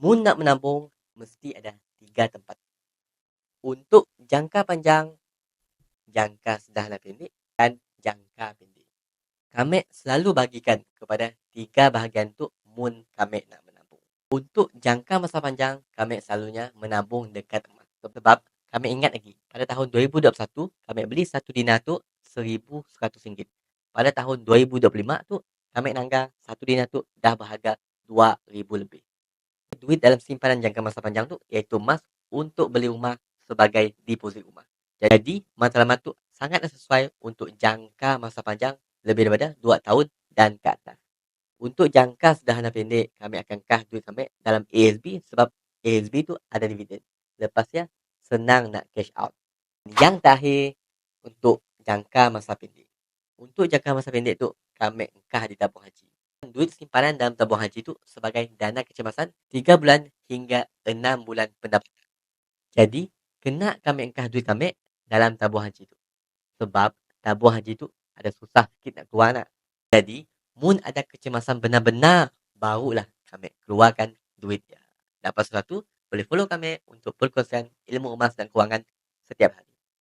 Mun nak menabung, mesti ada 3 tempat. Untuk jangka panjang, jangka sederhana pendek dan jangka pendek. Kami selalu bagikan kepada 3 bahagian tu mun kami nak menabung. Untuk jangka masa panjang, kami selalunya menabung dekat emas. Sebab kami ingat lagi, pada tahun 2021, kami beli 1 dinar tu RM1,100. Pada tahun 2025 tu, kami nanggar 1 dinar tu dah berharga RM2,000 lebih. Duit dalam simpanan jangka masa panjang tu iaitu emas untuk beli rumah sebagai deposit rumah. Jadi, matlamat tu sangatlah sesuai untuk jangka masa panjang lebih daripada 2 tahun dan ke atas. Untuk jangka sederhana pendek, kami akan kas duit kami dalam ASB sebab ASB tu ada dividen. Lepasnya, senang nak cash out. Yang terakhir, untuk jangka masa pendek. Untuk jangka masa pendek tu, kami kas di tabung haji. Duit simpanan dalam tabung haji tu sebagai dana kecemasan 3 bulan hingga 6 bulan pendapatan. Jadi, kena kami engkah duit kami dalam tabung haji tu. Sebab tabung haji tu ada susah sikit nak keluar nak. Jadi, mun ada kecemasan benar-benar, barulah kami keluarkan duit dia. Dapat sesuatu, boleh follow kami untuk perkongsian ilmu emas dan kewangan setiap hari.